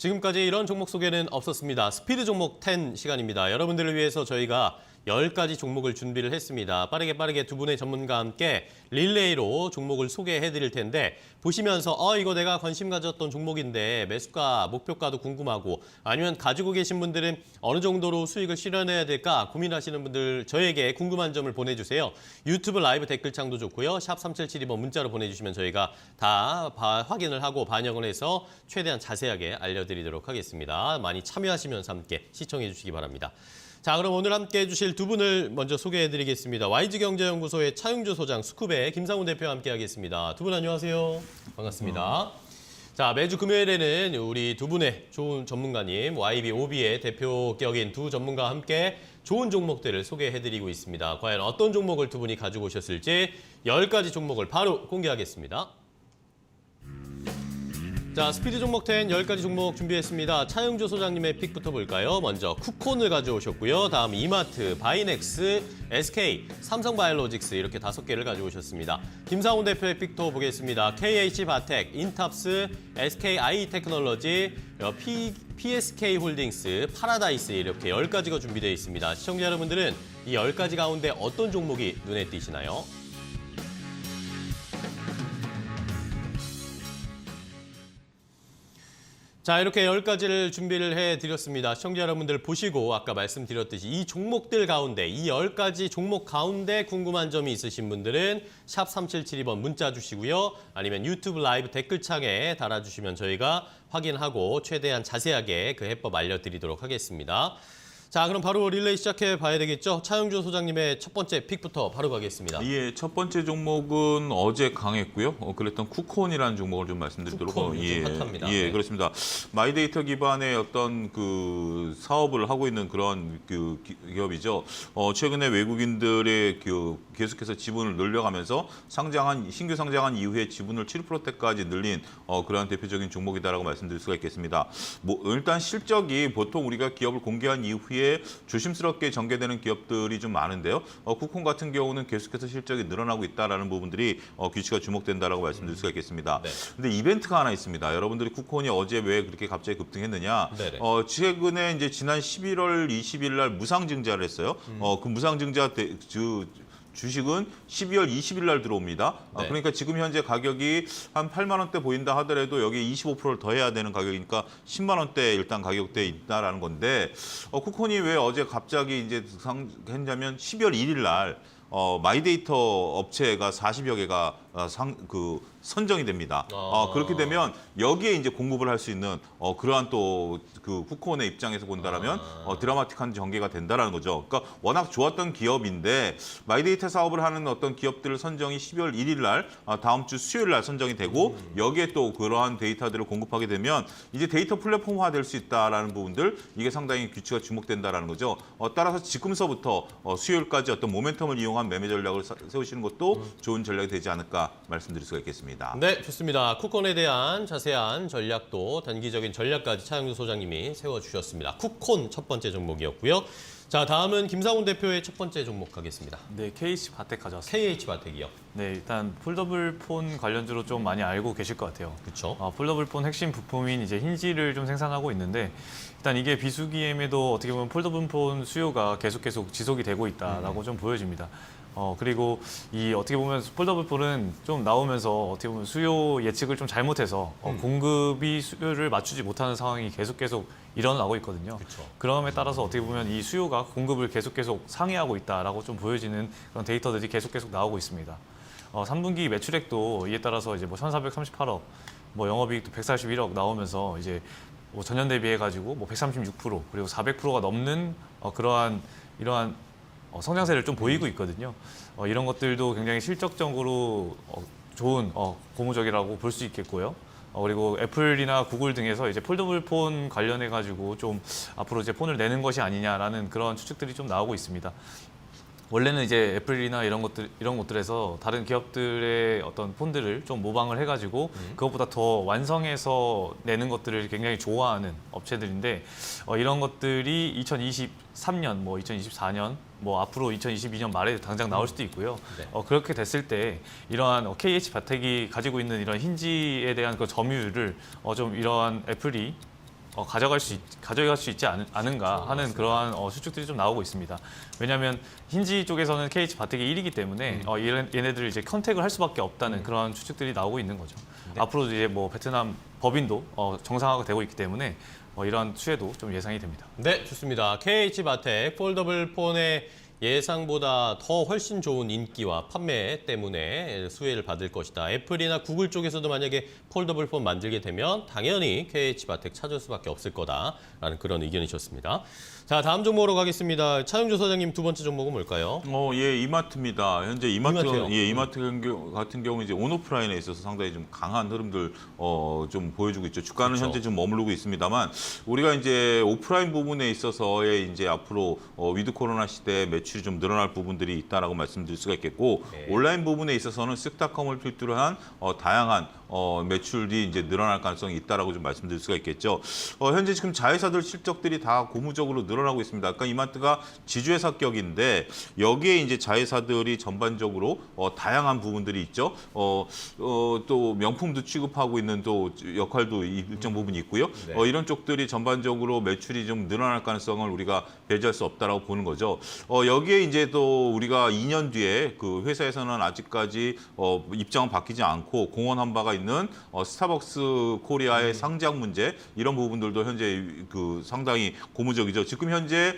지금까지 이런 종목 소개는 없었습니다. 스피드 종목 10 시간입니다. 여러분들을 위해서 저희가 10가지 종목을 준비를 했습니다. 빠르게 두 분의 전문가와 함께 릴레이로 종목을 소개해 드릴 텐데 보시면서 이거 내가 관심 가졌던 종목인데 매수가, 목표가도 궁금하고 아니면 가지고 계신 분들은 어느 정도로 수익을 실현해야 될까 고민하시는 분들 저에게 궁금한 점을 보내주세요. 유튜브 라이브 댓글창도 좋고요. 샵 3772번 문자로 보내주시면 저희가 다 확인을 하고 반영을 해서 최대한 자세하게 알려드리도록 하겠습니다. 많이 참여하시면서 함께 시청해 주시기 바랍니다. 자, 그럼 오늘 함께 해주실 두 분을 먼저 소개해드리겠습니다. YG경제연구소의 차용주 소장, 스쿱의 김상훈 대표와 함께하겠습니다. 두 분 안녕하세요. 반갑습니다. 자, 매주 금요일에는 우리 두 분의 좋은 전문가님, YB, OB의 대표격인 두 전문가와 함께 좋은 종목들을 소개해드리고 있습니다. 과연 어떤 종목을 두 분이 가지고 오셨을지 10가지 종목을 바로 공개하겠습니다. 자, 스피드 종목 10 10가지 종목 준비했습니다. 차용주 소장님의 픽부터 볼까요? 먼저 쿠콘을 가져오셨고요. 다음 이마트, 바이넥스, SK, 삼성바이오로직스 이렇게 5개를 가져오셨습니다. 김상훈 대표의 픽도 보겠습니다. KH바텍, 인탑스, SKI테크놀로지, PSK홀딩스, 파라다이스 이렇게 10가지가 준비되어 있습니다. 시청자 여러분들은 이 10가지 가운데 어떤 종목이 눈에 띄시나요? 자, 이렇게 10가지를 준비를 해드렸습니다. 시청자 여러분들 보시고 아까 말씀드렸듯이 이 종목들 가운데, 이 10가지 종목 가운데 궁금한 점이 있으신 분들은 샵 3772번 문자 주시고요. 아니면 유튜브 라이브 댓글창에 달아주시면 저희가 확인하고 최대한 자세하게 그 해법 알려드리도록 하겠습니다. 자, 그럼 바로 릴레이 시작해 봐야 되겠죠? 차용주 소장님의 첫 번째 픽부터 바로 가겠습니다. 예, 첫 번째 종목은 어제 강했고요. 그랬던 쿠콘이라는 종목을 좀 말씀드리도록 쿠콘, 요즘 핫합니다. 예, 네. 그렇습니다. 마이데이터 기반의 어떤 그 사업을 하고 있는 그런 그 기업이죠. 최근에 외국인들의 계속해서 지분을 늘려가면서 신규 상장한 이후에 지분을 7%대까지 늘린 그러한 대표적인 종목이다라고 말씀드릴 수가 있겠습니다. 일단 실적이 보통 우리가 기업을 공개한 이후에 조심스럽게 전개되는 기업들이 좀 많은데요. 쿠콘 같은 경우는 계속해서 실적이 늘어나고 있다라는 부분들이 규치가 주목된다라고 말씀드릴 수가 있겠습니다. 네. 근데 이벤트가 하나 있습니다. 여러분들이 쿠콘이 어제 왜 그렇게 갑자기 급등했느냐? 네네. 최근에 이제 지난 11월 20일 날 무상증자를 했어요. 그 무상증자 주식은 12월 20일 날 들어옵니다. 네. 그러니까 지금 현재 가격이 한 8만 원대 보인다 하더라도 여기 25%를 더해야 되는 가격이니까 10만 원대 일단 가격대에 있다라는 건데 쿠콘이 왜 어제 갑자기 이제 했냐면 12월 1일 날 마이데이터 업체가 40여 개가 선정이 됩니다. 그렇게 되면 여기에 이제 공급을 할 수 있는 그러한 또 그 쿠콘의 입장에서 본다라면 드라마틱한 전개가 된다라는 거죠. 그러니까 워낙 좋았던 기업인데 마이데이터 사업을 하는 어떤 기업들을 선정이 12월 1일 날 다음 주 수요일 날 선정이 되고 여기에 또 그러한 데이터들을 공급하게 되면 이제 데이터 플랫폼화 될 수 있다라는 부분들 이게 상당히 규치가 주목된다라는 거죠. 따라서 지금서부터 수요일까지 어떤 모멘텀을 이용한 매매 전략을 세우시는 것도 좋은 전략이 되지 않을까 말씀드릴 수가 있겠습니다. 네, 좋습니다. 쿠콘에 대한 자세한 전략도 단기적인 전략까지 차용주 소장님이 세워주셨습니다. 쿠콘 첫 번째 종목이었고요. 자, 다음은 김상훈 대표의 첫 번째 종목 가겠습니다. 네, KH바텍 가져왔습니다. KH바텍이요. 네, 일단 폴더블 폰 관련주로 좀 많이 알고 계실 것 같아요. 그렇죠. 폴더블 폰 핵심 부품인 이제 힌지를 좀 생산하고 있는데 일단 이게 비수기임에도 어떻게 보면 폴더블 폰 수요가 계속 지속이 되고 있다라고 좀 보여집니다. 그리고 이 어떻게 보면 폴더블 폰은 좀 나오면서 어떻게 보면 수요 예측을 좀 잘못해서 공급이 수요를 맞추지 못하는 상황이 계속 일어나고 있거든요. 그렇죠. 그럼에 따라서 어떻게 보면 이 수요가 공급을 계속 상회하고 있다라고 좀 보여지는 그런 데이터들이 계속 나오고 있습니다. 3분기 매출액도 이에 따라서 이제 뭐 1,438억, 뭐 영업이익도 141억 나오면서 이제 뭐 전년 대비해 가지고 뭐 136% 그리고 400%가 넘는 이러한 성장세를 좀 보이고 있거든요. 이런 것들도 굉장히 실적적으로 좋은 고무적이라고 볼 수 있겠고요. 그리고 애플이나 구글 등에서 이제 폴더블 폰 관련해 가지고 좀 앞으로 이제 폰을 내는 것이 아니냐라는 그런 추측들이 좀 나오고 있습니다. 원래는 이제 애플이나 이런 곳들에서 다른 기업들의 어떤 폰들을 좀 모방을 해가지고 그것보다 더 완성해서 내는 것들을 굉장히 좋아하는 업체들인데 이런 것들이 2023년, 뭐 2024년, 뭐 앞으로 2022년 말에 당장 나올 수도 있고요. 네. 그렇게 됐을 때 이러한 KH바텍이 가지고 있는 이런 힌지에 대한 그 점유율을 좀 이러한 애플이 가져갈 수 있지 않은가 하는 그러한 추측들이 좀 나오고 있습니다. 왜냐하면 힌지 쪽에서는 KH 바텍이 1위기 때문에 얘네들을 이제 컨택을 할 수밖에 없다는 그런 추측들이 나오고 있는 거죠. 앞으로 이제 뭐 베트남 법인도 정상화가 되고 있기 때문에 이러한 추세도 좀 예상이 됩니다. 네, 좋습니다. KH바텍 폴더블 폰의 예상보다 더 훨씬 좋은 인기와 판매 때문에 수혜를 받을 것이다. 애플이나 구글 쪽에서도 만약에 폴더블 폰 만들게 되면 당연히 KH바텍 찾을 수밖에 없을 거다라는 그런 의견이셨습니다. 자, 다음 종목으로 가겠습니다. 차용조 사장님 두 번째 종목은 뭘까요? 예, 이마트입니다. 현재 이마트요? 이마트 같은 경우 이제 온오프라인에 있어서 상당히 좀 강한 흐름들 좀 보여주고 있죠. 주가는 그렇죠. 현재 좀 머무르고 있습니다만 우리가 이제 오프라인 부분에 있어서의 이제 앞으로 위드 코로나 시대에 매출이 좀 늘어날 부분들이 있다라고 말씀드릴 수가 있겠고 네. 온라인 부분에 있어서는 쓱닷컴을 필두로 한 다양한 매출이 이제 늘어날 가능성이 있다라고 좀 말씀드릴 수가 있겠죠. 현재 지금 자회사들 실적들이 다 고무적으로 늘어나고 있습니다. 아까 이마트가 지주회사격인데 여기에 이제 자회사들이 전반적으로 다양한 부분들이 있죠. 또 명품도 취급하고 있는 또 역할도 일정 부분이 있고요. 네. 이런 쪽들이 전반적으로 매출이 좀 늘어날 가능성을 우리가 배제할 수 없다라고 보는 거죠. 여기에 이제 또 우리가 2년 뒤에 그 회사에서는 아직까지 입장은 바뀌지 않고 공언한 바가 있는 스타벅스 코리아의 상장 문제 이런 부분들도 현재 그 상당히 고무적이죠. 지금 현재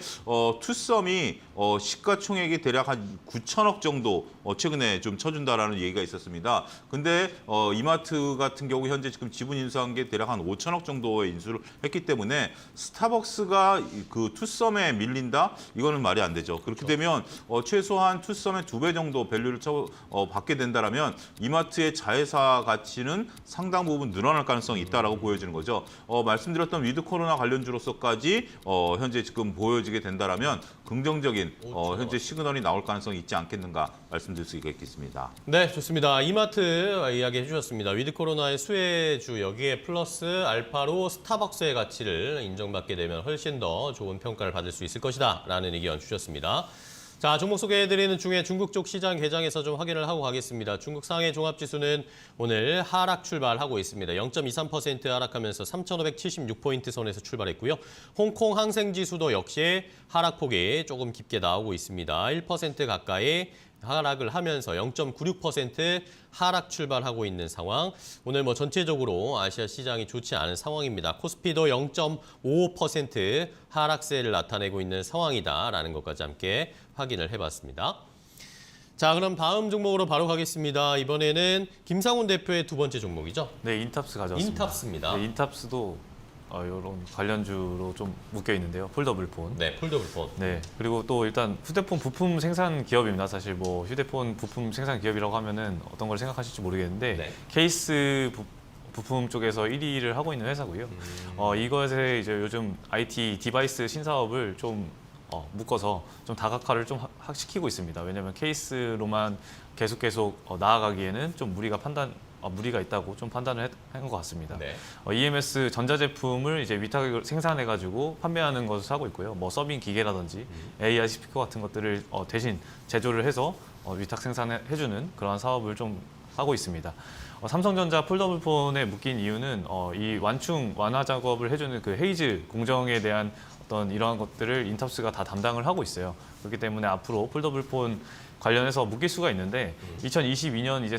투썸이 시가총액이 대략 한 9천억 정도 최근에 좀 쳐준다라는 얘기가 있었습니다. 근데 이마트 같은 경우 현재 지금 지분 인수한 게 대략 한 5천억 정도의 인수를 했기 때문에 스타벅스가 그 투썸에 밀린다? 이거는 말이 안 되죠. 그렇게 되면 최소한 투썸의 2배 정도 밸류를 받게 된다라면 이마트의 자회사 가치는 상당 부분 늘어날 가능성이 있다라고 보여지는 거죠. 말씀드렸던 위드 코로나 관련주로서까지 현재 지금 보여지게 된다라면 긍정적인 현재 시그널이 나올 가능성이 있지 않겠는가 말씀드릴 수 있겠습니다. 네, 좋습니다. 이마트 이야기 해주셨습니다. 위드 코로나의 수혜주 여기에 플러스 알파로 스타벅스의 가치를 인정받게 되면 훨씬 더 좋은 평가를 받을 수 있을 것이다 라는 의견 주셨습니다. 자, 종목 소개해드리는 중에 중국 쪽 시장 개장에서 좀 확인을 하고 가겠습니다. 중국 상해 종합지수는 오늘 하락 출발하고 있습니다. 0.23% 하락하면서 3,576포인트 선에서 출발했고요. 홍콩 항생지수도 역시 하락폭이 조금 깊게 나오고 있습니다. 1% 가까이 하락을 하면서 0.96% 하락 출발하고 있는 상황. 오늘 뭐 전체적으로 아시아 시장이 좋지 않은 상황입니다. 코스피도 0.55% 하락세를 나타내고 있는 상황이다라는 것까지 함께 확인을 해봤습니다. 자, 그럼 다음 종목으로 바로 가겠습니다. 이번에는 김상훈 대표의 두 번째 종목이죠. 네, 인탑스 가져왔습니다. 인탑스입니다. 네, 인탑스도 이런 관련주로 좀 묶여 있는데요. 폴더블 폰. 네, 폴더블 폰. 네, 그리고 또 일단 휴대폰 부품 생산 기업입니다. 사실 뭐 휴대폰 부품 생산 기업이라고 하면은 어떤 걸 생각하실지 모르겠는데 네. 케이스 부품 쪽에서 1위를 하고 있는 회사고요. 이것에 이제 요즘 IT 디바이스 신사업을 좀 묶어서 좀 다각화를 좀 시키고 있습니다. 왜냐하면 케이스로만 계속 나아가기에는 좀 무리가 있다고 좀 판단을 한 것 같습니다. 네. EMS 전자제품을 이제 위탁을 생산해가지고 판매하는 것을 하고 있고요. 뭐 서빙 기계라든지 AI 스피커 같은 것들을 대신 제조를 해서 위탁 생산해주는 그런 사업을 좀 하고 있습니다. 삼성전자 폴더블폰에 묶인 이유는 이 완충 완화 작업을 해주는 그 헤이즈 공정에 대한 어떤 이러한 것들을 인탑스가 다 담당을 하고 있어요. 그렇기 때문에 앞으로 폴더블폰 관련해서 묶일 수가 있는데 2022년 이제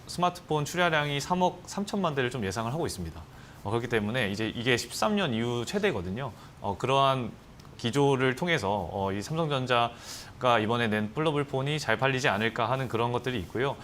스마트폰 출하량이 3억 3천만 대를 좀 예상을 하고 있습니다. 그렇기 때문에 이제 이게 13년 이후 최대거든요. 그러한 기조를 통해서 이 삼성전자가 이번에 낸 폴더블폰이 잘 팔리지 않을까 하는 그런 것들이 있고요.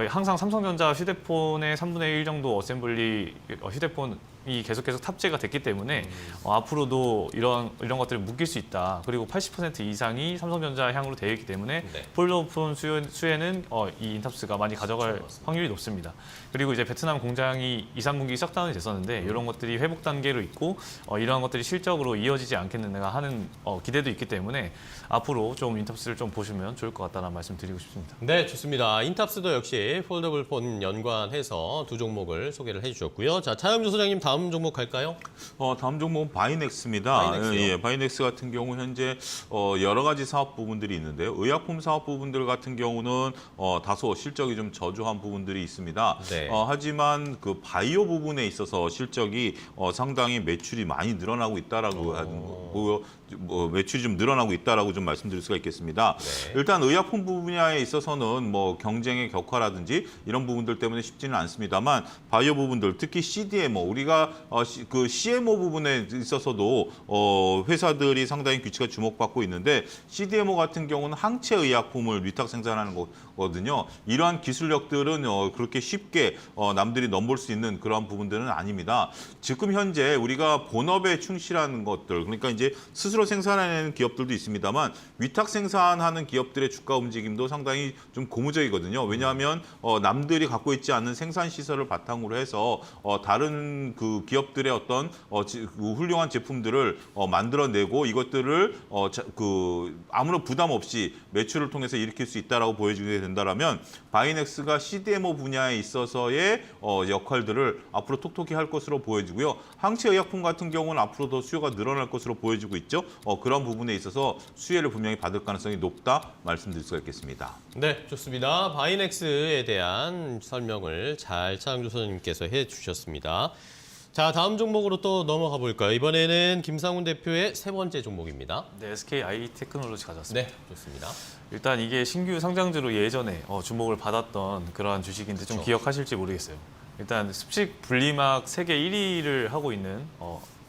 항상 삼성전자 휴대폰의 3분의 1 정도 어셈블리 휴대폰이 계속 탑재가 됐기 때문에 앞으로도 이런 것들을 묶일 수 있다. 그리고 80% 이상이 삼성전자 향으로 되어 있기 때문에 네. 폴더블폰 수혜는 이 인탑스가 많이 가져갈 확률이 높습니다. 그리고 이제 베트남 공장이 2, 3분기 셧다운이 됐었는데 이런 것들이 회복 단계로 있고 이러한 것들이 실적으로 이어지지 않겠는가 하는 기대도 있기 때문에 앞으로 좀 인탑스 인탑스를 좀 보시면 좋을 것 같다는 말씀 드리고 싶습니다. 네, 좋습니다. 인탑스도 역시 폴더블 폰 연관해서 두 종목을 소개를 해주셨고요. 자, 차영주 소장님 다음 종목 갈까요? 다음 종목은 바이넥스입니다. 바이넥스요? 예, 바이넥스 같은 경우 현재 여러 가지 사업 부분들이 있는데요. 의약품 사업 부분들 같은 경우는 다소 실적이 좀 저조한 부분들이 있습니다. 네. 하지만 그 바이오 부분에 있어서 실적이 상당히 매출이 많이 늘어나고 있다라고 하는 거, 매출이 좀 늘어나고 있다라고 좀 말씀드릴 수가 있겠습니다. 네. 일단 의약품 분야에 있어서는 뭐 경쟁의 격화라든지 이런 부분들 때문에 쉽지는 않습니다만 바이오 부분들 특히 CDMO 우리가 그 CMO 부분에 있어서도 회사들이 상당히 규칙에 주목받고 있는데 CDMO 같은 경우는 항체 의약품을 위탁 생산하는 거거든요. 이러한 기술력들은 그렇게 쉽게 남들이 넘볼 수 있는 그런 부분들은 아닙니다. 지금 현재 우리가 본업에 충실한 것들 그러니까 이제 스스로 생산하는 기업들도 있습니다만 위탁 생산하는 기업들의 주가 움직임도 상당히 좀 고무적이거든요. 왜냐하면 남들이 갖고 있지 않는 생산 시설을 바탕으로 해서 다른 그 기업들의 어떤 훌륭한 제품들을 만들어내고 이것들을 아무런 부담 없이 매출을 통해서 일으킬 수 있다라고 보여주게 된다라면 바이넥스가 CDMO 분야에 있어서의 역할들을 앞으로 톡톡히 할 것으로 보여지고요. 항체 의약품 같은 경우는 앞으로 더 수요가 늘어날 것으로 보여지고 있죠. 그런 부분에 있어서 수혜를 분명히 받을 가능성이 높다 말씀드릴 수가 있겠습니다. 네, 좋습니다. 바이넥스에 대한 설명을 잘 차영주 소장님께서 해주셨습니다. 자, 다음 종목으로 또 넘어가 볼까요? 이번에는 김상훈 대표의 세 번째 종목입니다. 네, SKI 테크놀로지 가져왔습니다. 네, 좋습니다. 일단 이게 신규 상장주로 예전에 주목을 받았던 그러한 주식인데 좀 그렇죠. 기억하실지 모르겠어요. 일단 습식 분리막 세계 1위를 하고 있는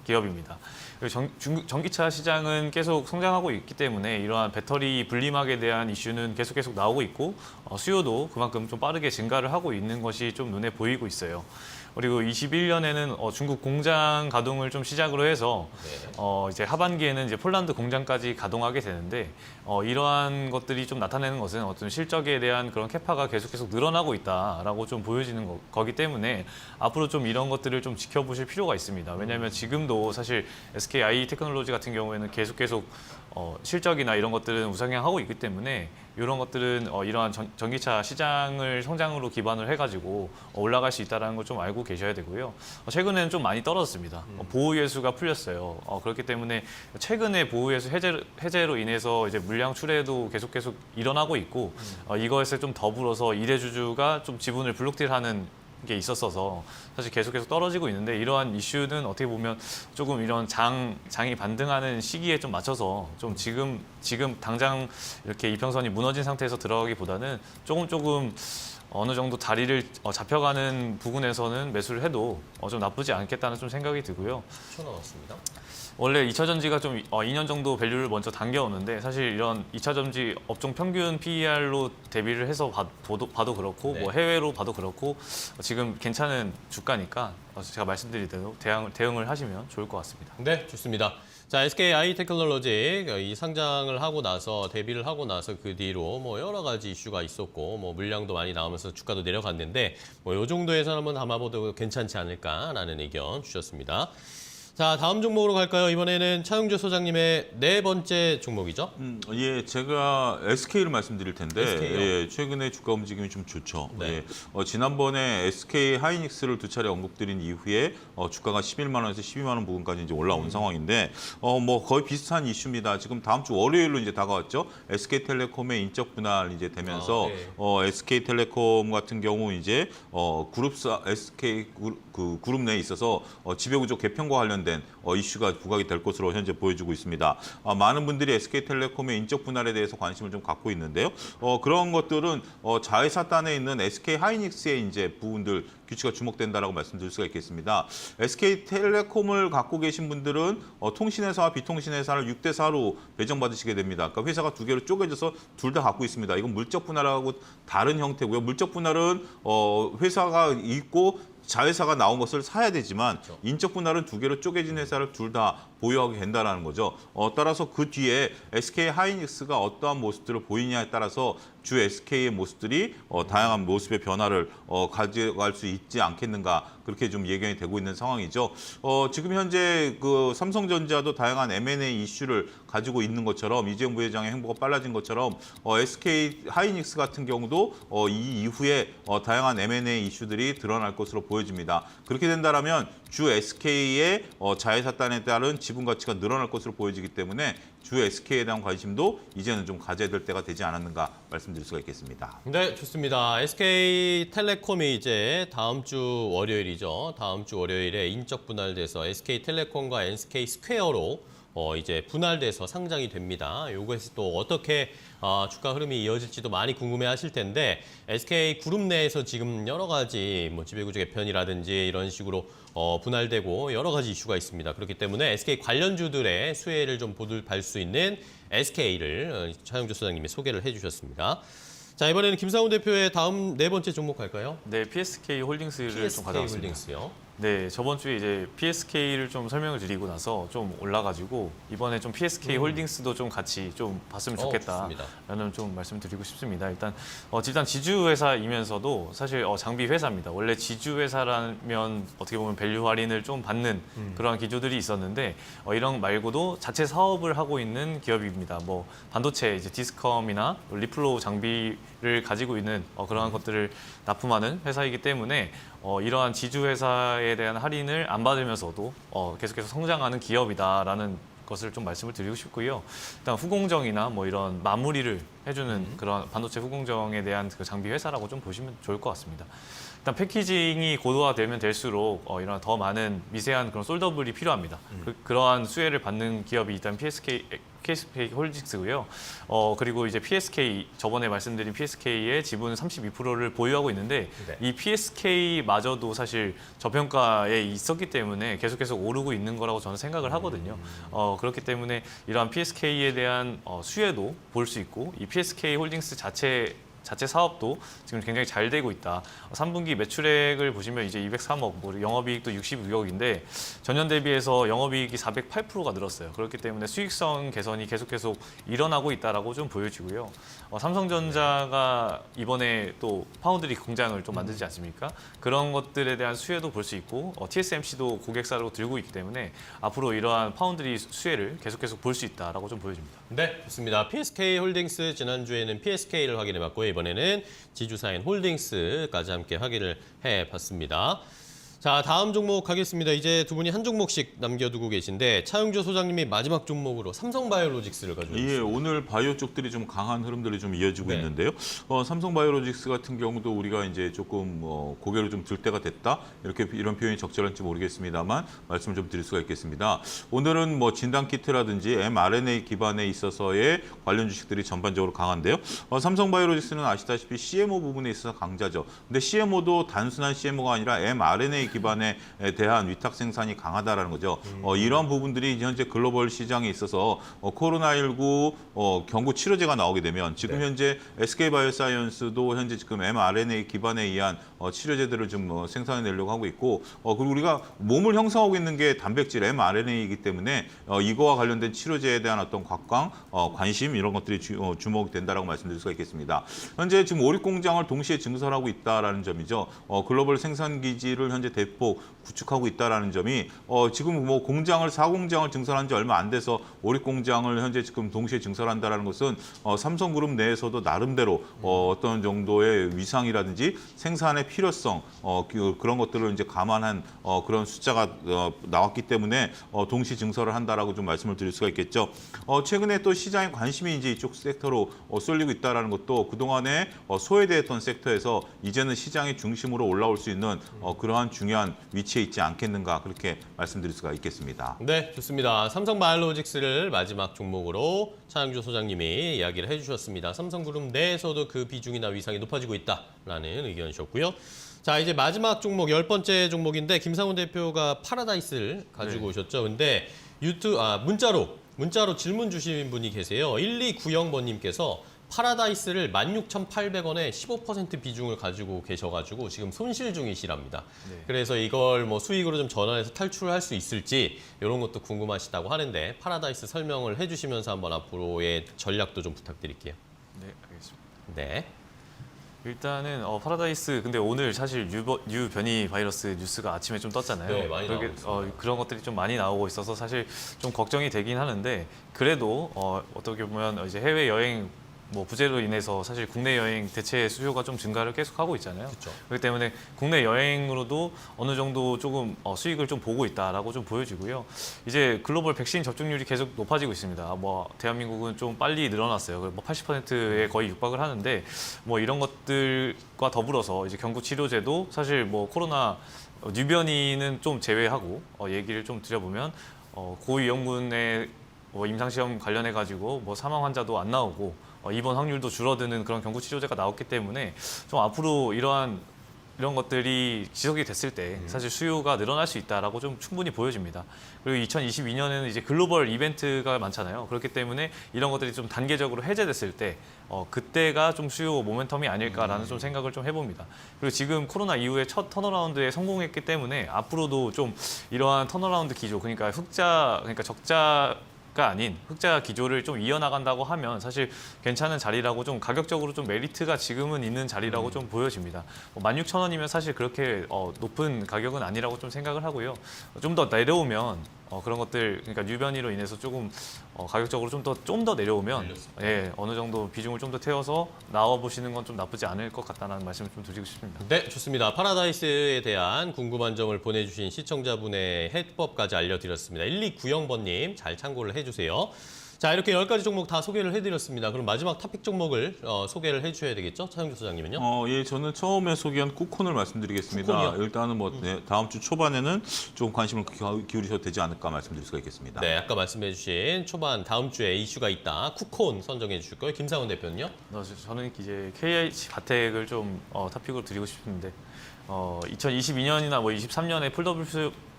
기업입니다. 그리고 전기차 시장은 계속 성장하고 있기 때문에 이러한 배터리 분리막에 대한 이슈는 계속 나오고 있고 수요도 그만큼 좀 빠르게 증가를 하고 있는 것이 좀 눈에 보이고 있어요. 그리고 21년에는 중국 공장 가동을 좀 시작으로 해서 이제 하반기에는 이제 폴란드 공장까지 가동하게 되는데 이러한 것들이 좀 나타내는 것은 어떤 실적에 대한 그런 캐파가 계속 늘어나고 있다라고 좀 보여지는 거기 때문에 앞으로 좀 이런 것들을 좀 지켜보실 필요가 있습니다. 왜냐하면 지금도 사실 SKI 테크놀로지 같은 경우에는 계속 실적이나 이런 것들은 우상향하고 있기 때문에 이런 것들은 이러한 전기차 시장을 성장으로 기반을 해가지고 올라갈 수 있다는 걸 좀 알고 계셔야 되고요. 최근에는 좀 많이 떨어졌습니다. 보호예수가 풀렸어요. 그렇기 때문에 최근에 보호예수 해제로 인해서 이제 물량 출회도 계속 일어나고 있고 이것에 좀 더불어서 이대주주가 좀 지분을 블록딜하는 게 있었어서 사실 계속 떨어지고 있는데 이러한 이슈는 어떻게 보면 조금 이런 장이 반등하는 시기에 좀 맞춰서 좀 지금 당장 이렇게 이평선이 무너진 상태에서 들어가기보다는 조금 어느 정도 자리를 잡혀가는 부분에서는 매수를 해도 좀 나쁘지 않겠다는 좀 생각이 들고요. 10초 남았습니다. 원래 2차 전지가 좀 2년 정도 밸류를 먼저 당겨오는데 사실 이런 2차 전지 업종 평균 PER로 대비를 해서 봐도 그렇고 네. 뭐 해외로 봐도 그렇고 지금 괜찮은 주가니까 제가 말씀드린 대로 대응을 하시면 좋을 것 같습니다. 네, 좋습니다. 자, SKI 테크놀로지 이 상장을 하고 나서 데뷔를 하고 나서 그 뒤로 뭐 여러 가지 이슈가 있었고 뭐 물량도 많이 나오면서 주가도 내려갔는데 뭐 요 정도에서는 한번 담아봐도 괜찮지 않을까라는 의견 주셨습니다. 자, 다음 종목으로 갈까요? 이번에는 차영주 소장님의 네 번째 종목이죠? 예, 제가 SK를 말씀드릴 텐데 SK 요? 예, 최근에 주가 움직임이 좀 좋죠. 네. 예, 지난번에 SK 하이닉스를 두 차례 언급드린 이후에 주가가 11만 원에서 12만 원 부근까지 이제 올라온 상황인데 뭐 거의 비슷한 이슈입니다. 지금 다음 주 월요일로 이제 다가왔죠. SK텔레콤의 인적 분할 이제 되면서 네. SK텔레콤 같은 경우 이제 그룹사 SK 그룹 내에 있어서 지배구조 개편과 관련된 이슈가 부각이 될 것으로 현재 보여지고 있습니다. 많은 분들이 SK텔레콤의 인적 분할에 대해서 관심을 좀 갖고 있는데요. 그런 것들은 자회사단에 있는 SK하이닉스의 이제 부분들 규칙가 주목된다라고 말씀드릴 수가 있겠습니다. SK텔레콤을 갖고 계신 분들은 통신회사와 비통신회사를 6대 4로 배정받으시게 됩니다. 그러니까 회사가 두 개로 쪼개져서 둘 다 갖고 있습니다. 이건 물적 분할하고 다른 형태고요. 물적 분할은 회사가 있고 자회사가 나온 것을 사야 되지만 인적 분할은 두 개로 쪼개진 회사를 둘 다 보유하게 된다는 거죠. 따라서 그 뒤에 SK 하이닉스가 어떠한 모습들을 보이냐에 따라서 주 SK의 모습들이 다양한 모습의 변화를 가져갈 수 있지 않겠는가 그렇게 좀 예견이 되고 있는 상황이죠. 지금 현재 그 삼성전자도 다양한 M&A 이슈를 가지고 있는 것처럼 이재용 부회장의 행보가 빨라진 것처럼 SK 하이닉스 같은 경우도 이 이후에 다양한 M&A 이슈들이 드러날 것으로 보여집니다. 그렇게 된다면 주 SK의 자회사단에 따른 지분 가치가 늘어날 것으로 보여지기 때문에 주 SK에 대한 관심도 이제는 좀 가져야 될 때가 되지 않았는가 말씀드릴 수가 있겠습니다. 네, 좋습니다. SK텔레콤이 이제 다음 주 월요일이죠. 다음 주 월요일에 인적 분할돼서 SK텔레콤과 SK스퀘어로 이제 분할돼서 상장이 됩니다. 요것이 또 어떻게 주가 흐름이 이어질지도 많이 궁금해하실 텐데 SK 그룹 내에서 지금 여러 가지 뭐 지배구조 개편이라든지 이런 식으로 분할되고 여러 가지 이슈가 있습니다. 그렇기 때문에 SK 관련주들의 수혜를 좀 보듬을 수 있는 SK를 차영주 소장님이 소개를 해주셨습니다. 자, 이번에는 김상훈 대표의 다음 네 번째 종목 갈까요? 네, PSK 홀딩스를 좀 PSK 가져왔습니다. 홀딩스요. 네, 저번 주에 이제 PSK를 좀 설명을 드리고 나서 좀 올라가지고 이번에 좀 PSK 홀딩스도 좀 같이 좀 봤으면 좋습니다. 좋겠다라는 좀 말씀드리고 싶습니다. 일단 지주 회사이면서도 사실 장비 회사입니다. 원래 지주 회사라면 어떻게 보면 밸류 할인을 좀 받는 그러한 기조들이 있었는데 이런 말고도 자체 사업을 하고 있는 기업입니다. 뭐 반도체 이제 디스컴이나 리플로우 장비를 가지고 있는 그러한 것들을 납품하는 회사이기 때문에 이러한 지주 회사에 대한 할인을 안 받으면서도 계속해서 성장하는 기업이다라는 것을 좀 말씀을 드리고 싶고요. 일단 후공정이나 뭐 이런 마무리를 해주는 그런 반도체 후공정에 대한 그 장비 회사라고 좀 보시면 좋을 것 같습니다. 일단 패키징이 고도화되면 될수록 이런 더 많은 미세한 그런 솔더블이 필요합니다. 그러한 수혜를 받는 기업이 일단 PSK 홀딩스고요. 그리고 이제 PSK 저번에 말씀드린 PSK의 지분 32%를 보유하고 있는데 네. 이 PSK마저도 사실 저평가에 있었기 때문에 계속해서 오르고 있는 거라고 저는 생각을 하거든요. 그렇기 때문에 이러한 PSK에 대한 수혜도 볼 수 있고 이 PSK 홀딩스 자체 사업도 지금 굉장히 잘 되고 있다. 3분기 매출액을 보시면 이제 203억, 뭐 영업이익도 66억인데 전년 대비해서 영업이익이 408%가 늘었어요. 그렇기 때문에 수익성 개선이 계속해서 일어나고 있다라고 좀 보여지고요. 삼성전자가 이번에 또 파운드리 공장을 좀 만들지 않습니까? 그런 것들에 대한 수혜도 볼 수 있고 TSMC도 고객사로 들고 있기 때문에 앞으로 이러한 파운드리 수혜를 계속해서 볼 수 있다라고 좀 보여집니다. 네, 좋습니다. PSK 홀딩스 지난주에는 PSK를 확인해봤고요. 이번에는 지주사인 홀딩스까지 함께 확인을 해봤습니다. 자, 다음 종목 가겠습니다. 이제 두 분이 한 종목씩 남겨두고 계신데 차용조 소장님이 마지막 종목으로 삼성바이오로직스를 가지고 예, 있습니다. 오늘 바이오 쪽들이 좀 강한 흐름들이 좀 이어지고 네. 있는데요. 삼성바이오로직스 같은 경우도 우리가 이제 조금 고개를 좀 들 때가 됐다 이런 표현이 적절한지 모르겠습니다만 말씀을 좀 드릴 수가 있겠습니다. 오늘은 뭐 진단 키트라든지 mRNA 기반에 있어서의 관련 주식들이 전반적으로 강한데요. 삼성바이오로직스는 아시다시피 CMO 부분에 있어서 강자죠. 근데 CMO도 단순한 CMO가 아니라 mRNA 기반에 대한 위탁 생산이 강하다라는 거죠. 이런 부분들이 현재 글로벌 시장에 있어서 코로나19 경구 치료제가 나오게 되면 지금 현재 SK바이오사이언스도 현재 지금 mRNA 기반에 의한 치료제들을 좀 생산해내려고 하고 있고 그리고 우리가 몸을 형성하고 있는 게 단백질 mRNA이기 때문에 이거와 관련된 치료제에 대한 어떤 각광, 관심 이런 것들이 주목이 된다라고 말씀드릴 수가 있겠습니다. 현재 지금 5립 공장을 동시에 증설하고 있다라는 점이죠. 글로벌 생산 기지를 현재 대폭 구축하고 있다라는 점이 지금 뭐 공장을 4공장을 증설한 지 얼마 안 돼서 5립 공장을 현재 지금 동시에 증설한다라는 것은 삼성그룹 내에서도 나름대로 어떤 정도의 위상이라든지 생산의 필요성 그런 것들을 이제 감안한 그런 숫자가 나왔기 때문에 동시 증설을 한다라고 좀 말씀을 드릴 수가 있겠죠. 최근에 또 시장의 관심이 이제 이쪽 섹터로 쏠리고 있다라는 것도 그동안에 소외되었던 섹터에서 이제는 시장의 중심으로 올라올 수 있는 그러한 중요한 위치에 있지 않겠는가 그렇게 말씀드릴 수가 있겠습니다. 네, 좋습니다. 삼성바이오로직스를 마지막 종목으로 차영주 소장님이 이야기를 해주셨습니다. 삼성그룹 내에서도 그 비중이나 위상이 높아지고 있다라는 의견이셨고요. 자, 이제 마지막 종목 10번째 종목인데 김상훈 대표가 파라다이스를 가지고 오셨죠. 근데 문자로 질문 주신 분이 계세요. 1290번님께서 파라다이스를 16,800원에 15% 비중을 가지고 계셔가지고 지금 손실 중이시랍니다. 네. 그래서 이걸 뭐 수익으로 좀 전환해서 탈출할 수 있을지 이런 것도 궁금하시다고 하는데 파라다이스 설명을 해주시면서 한번 앞으로의 전략도 좀 부탁드릴게요. 네, 알겠습니다. 네. 일단은 파라다이스 근데 오늘 사실 유변이 바이러스 뉴스가 아침에 좀 떴잖아요. 네, 많이 나오고 있습니다. 그런 것들이 좀 많이 나오고 있어서 사실 좀 걱정이 되긴 하는데 그래도 어떻게 보면 이제 해외 여행 뭐 부재로 인해서 사실 국내 여행 대체 수요가 좀 증가를 계속하고 있잖아요. 그렇죠. 그렇기 때문에 국내 여행으로도 어느 정도 조금 수익을 좀 보고 있다라고 좀 보여지고요. 이제 글로벌 백신 접종률이 계속 높아지고 있습니다. 뭐 대한민국은 좀 빨리 늘어났어요. 뭐 80%에 거의 육박을 하는데 뭐 이런 것들과 더불어서 이제 경구 치료제도 사실 뭐 코로나 유변이는 좀 제외하고 얘기를 좀 드려보면 고위험군의 임상시험 관련해 가지고 뭐 사망 환자도 안 나오고 입원 확률도 줄어드는 그런 경구 치료제가 나왔기 때문에 좀 앞으로 이런 것들이 지속이 됐을 때 사실 수요가 늘어날 수 있다라고 좀 충분히 보여집니다. 그리고 2022년에는 이제 글로벌 이벤트가 많잖아요. 그렇기 때문에 이런 것들이 좀 단계적으로 해제됐을 때 그때가 좀 수요 모멘텀이 아닐까라는 좀 생각을 좀 해봅니다. 그리고 지금 코로나 이후에 첫 턴어라운드에 성공했기 때문에 앞으로도 좀 이러한 턴어라운드 기조, 그러니까 적자가 아닌 흑자 기조를 좀 이어나간다고 하면 사실 괜찮은 자리라고 좀 가격적으로 좀 메리트가 지금은 있는 자리라고 좀 보여집니다. 16,000원이면 사실 그렇게 높은 가격은 아니라고 좀 생각을 하고요. 좀 더 내려오면 그런 것들 그러니까 뉴변이로 인해서 조금 가격적으로 좀 더 내려오면 예, 어느 정도 비중을 좀 더 태워서 나와 보시는 건 좀 나쁘지 않을 것 같다는 말씀을 좀 드리고 싶습니다. 네, 좋습니다. 파라다이스에 대한 궁금한 점을 보내주신 시청자분의 해법까지 알려드렸습니다. 1290번님 잘 참고를 해주세요. 자, 이렇게 10가지 종목 다 소개를 해드렸습니다. 그럼 마지막 탑픽 종목을 소개를 해주셔야 되겠죠? 차영규 소장님은요? 예, 저는 처음에 소개한 쿠콘을 말씀드리겠습니다. 쿠콘이요? 일단은 뭐 다음 주 초반에는 좀 관심을 기울이셔도 되지 않을까 말씀드릴 수가 있겠습니다. 네, 아까 말씀해주신 초반 다음 주에 이슈가 있다. 쿠콘 선정해 주실 거예요. 김상훈 대표는요? 저는 이제 KH 바텍을 좀 탑픽으로 드리고 싶은데 2022년이나 뭐 23년에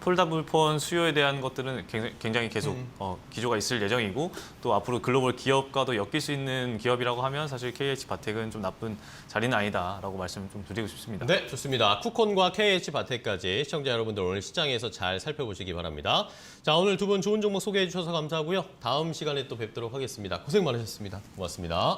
폴더블폰 수요에 대한 것들은 굉장히 계속 기조가 있을 예정이고 또 앞으로 글로벌 기업과도 엮일 수 있는 기업이라고 하면 사실 KH 바텍은 좀 나쁜 자리는 아니다라고 말씀을 좀 드리고 싶습니다. 네, 좋습니다. 쿠콘과 KH 바텍까지 시청자 여러분들 오늘 시장에서 잘 살펴보시기 바랍니다. 자, 오늘 두 분 좋은 종목 소개해 주셔서 감사하고요. 다음 시간에 또 뵙도록 하겠습니다. 고생 많으셨습니다. 고맙습니다.